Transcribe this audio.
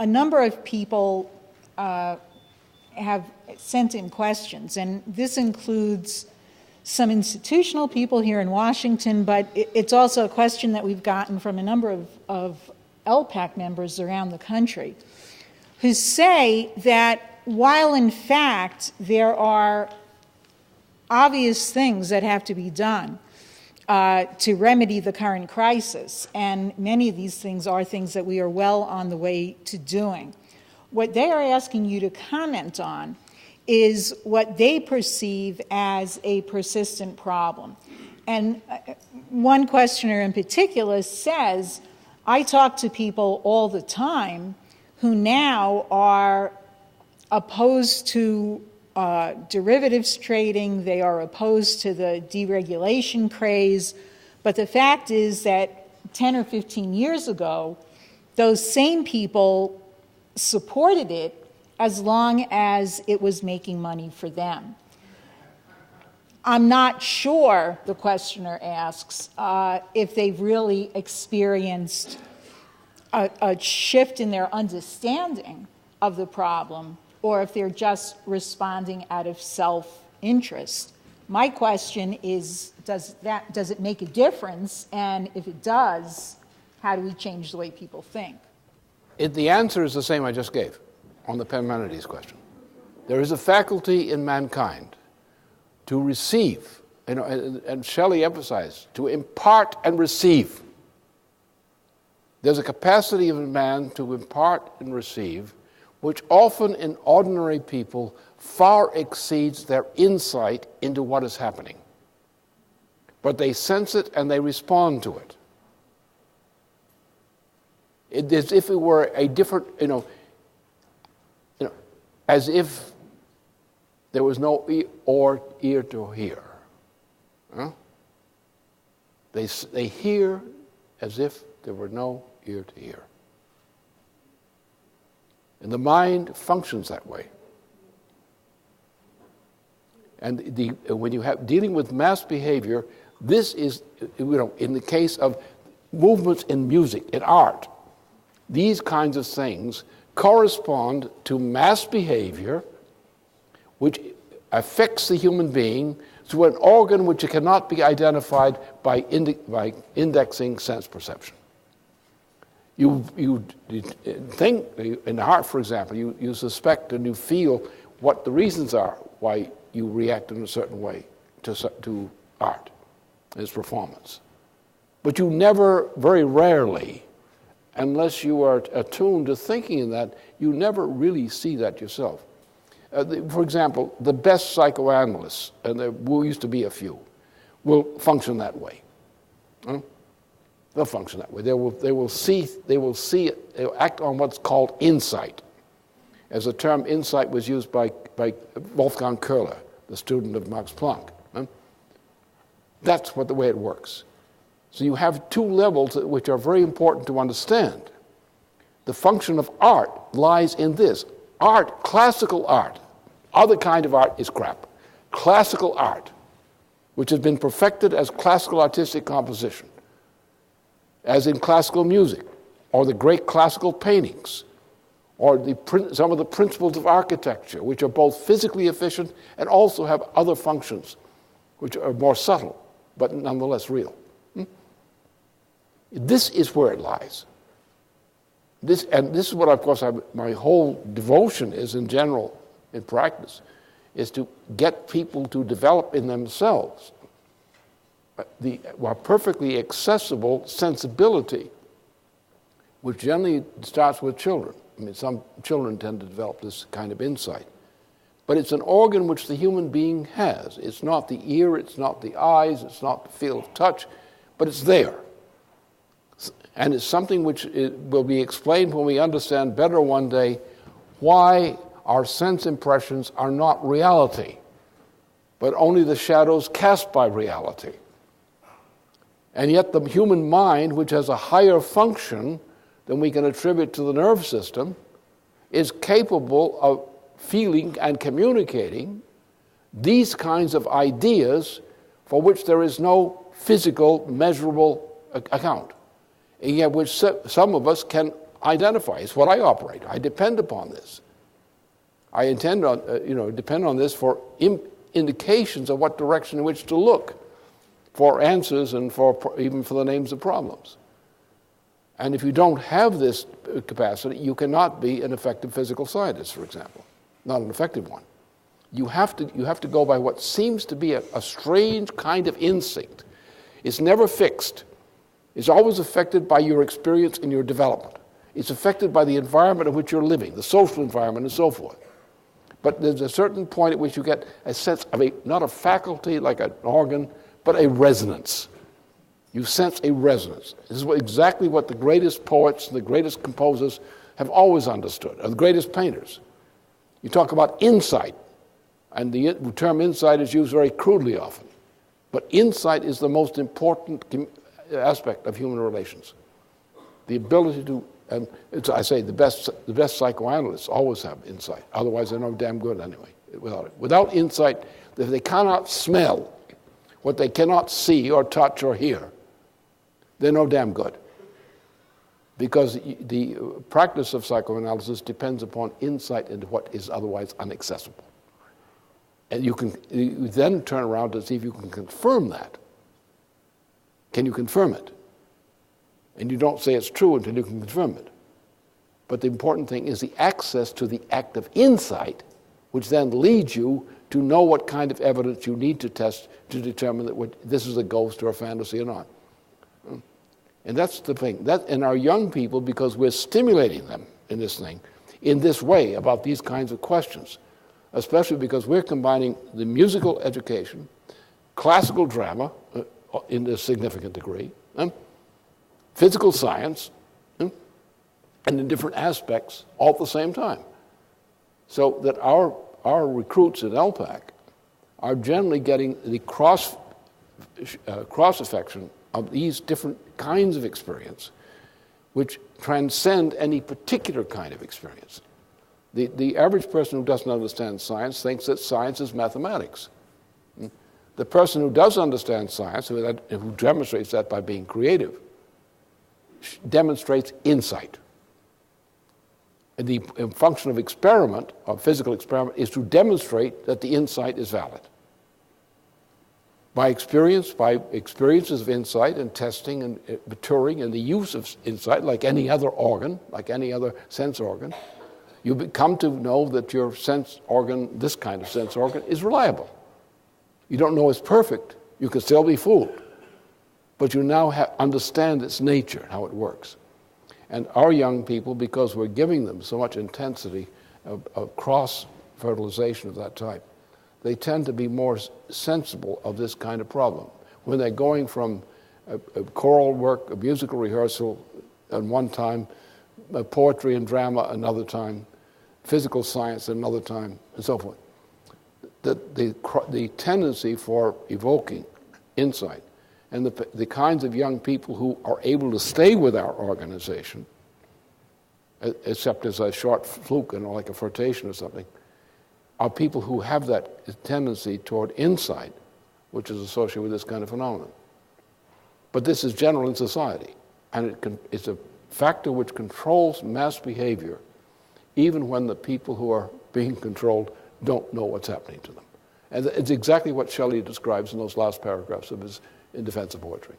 a number of people have sent in questions, and this includes some institutional people here in Washington, but it's also a question that we've gotten from a number of LPAC members around the country, who say that while in fact there are obvious things that have to be done to remedy the current crisis, and many of these things are things that we are well on the way to doing, what they are asking you to comment on is what they perceive as a persistent problem. And one questioner in particular says, I talk to people all the time who now are opposed to derivatives trading, they are opposed to the deregulation craze, but the fact is that 10 or 15 years ago, those same people supported it as long as it was making money for them. I'm not sure, the questioner asks, if they've really experienced a shift in their understanding of the problem, or if they're just responding out of self-interest. My question is, does it make a difference? And if it does, how do we change the way people think? The answer is the same I just gave on the Parmenides question. There is a faculty in mankind to receive, and Shelley emphasized, to impart and receive. There's a capacity of man to impart and receive, which often in ordinary people far exceeds their insight into what is happening. But they sense it and they respond to it. It is as if it were a different, as if there was no ear to hear. Huh? They hear as if there were no ear to hear. And the mind functions that way. And when you have dealing with mass behavior, this is, in the case of movements in music, in art, these kinds of things correspond to mass behavior which affects the human being through an organ which cannot be identified by indexing sense perception. You think, in art, for example, you suspect and you feel what the reasons are why you react in a certain way to art, its performance. But you never, very rarely, unless you are attuned to thinking in that, you never really see that yourself. For example, the best psychoanalysts, and there used to be a few, will function that way. Huh? They'll function that way. They will act on what's called insight. As the term insight was used by Wolfgang Köhler, the student of Max Planck. Huh? That's the way it works. So you have two levels which are very important to understand. The function of art lies in this. Art, classical art, other kind of art is crap. Classical art, which has been perfected as classical artistic composition, as in classical music, or the great classical paintings, or some of the principles of architecture, which are both physically efficient and also have other functions, which are more subtle, but nonetheless real. This is where it lies. This is what, of course, my whole devotion is in general, in practice, is to get people to develop in themselves the perfectly accessible sensibility, which generally starts with children. I mean, some children tend to develop this kind of insight. But it's an organ which the human being has. It's not the ear, it's not the eyes, it's not the feel of touch, but it's there. And it's something which will be explained when we understand better one day why our sense impressions are not reality, but only the shadows cast by reality. And yet the human mind, which has a higher function than we can attribute to the nerve system, is capable of feeling and communicating these kinds of ideas for which there is no physical, measurable account, and yet which some of us can identify. It's what I operate. I depend upon this. I depend on this for indications of what direction in which to look for answers and even for the names of problems. And if you don't have this capacity, you cannot be an effective physical scientist, for example, not an effective one. You have to go by what seems to be a strange kind of instinct. It's never fixed. It's always affected by your experience and your development. It's affected by the environment in which you're living, the social environment and so forth. But there's a certain point at which you get a sense of not a faculty like an organ, but a resonance. You sense a resonance. This is exactly what the greatest poets and the greatest composers have always understood, or the greatest painters. You talk about insight, and the term insight is used very crudely often. But insight is the most important aspect of human relations. The ability to, and I say the best psychoanalysts always have insight. Otherwise, they're no damn good anyway without it. Without insight, if they cannot smell what they cannot see or touch or hear, they're no damn good. Because the practice of psychoanalysis depends upon insight into what is otherwise inaccessible. And you then turn around to see if you can confirm that. Can you confirm it? And you don't say it's true until you can confirm it. But the important thing is the access to the act of insight, which then leads you to know what kind of evidence you need to test to determine that this is a ghost or a fantasy or not. And that's the thing. And our young people, because we're stimulating them in this thing, in this way about these kinds of questions, especially because we're combining the musical education, classical drama in a significant degree, physical science, and in different aspects all at the same time. So that our recruits at LPAC are generally getting the cross-affection of these different kinds of experience, which transcend any particular kind of experience. The average person who doesn't understand science thinks that science is mathematics. The person who does understand science, who demonstrates that by being creative, demonstrates insight. And the function of experiment, of physical experiment, is to demonstrate that the insight is valid. By experiences of insight and testing and maturing and the use of insight, like any other organ, like any other sense organ, you come to know that your sense organ, this kind of sense organ, is reliable. You don't know it's perfect. You can still be fooled. But you now understand its nature, how it works. And our young people, because we're giving them so much intensity of cross-fertilization of that type, they tend to be more sensible of this kind of problem. When they're going from a choral work, a musical rehearsal at one time, poetry and drama another time, physical science another time, and so forth. The tendency for evoking insight and the kinds of young people who are able to stay with our organization, except as a short fluke and like a flirtation or something, are people who have that tendency toward insight, which is associated with this kind of phenomenon. But this is general in society, and it's a factor which controls mass behavior, even when the people who are being controlled don't know what's happening to them. And it's exactly what Shelley describes in those last paragraphs of his In Defense of Poetry.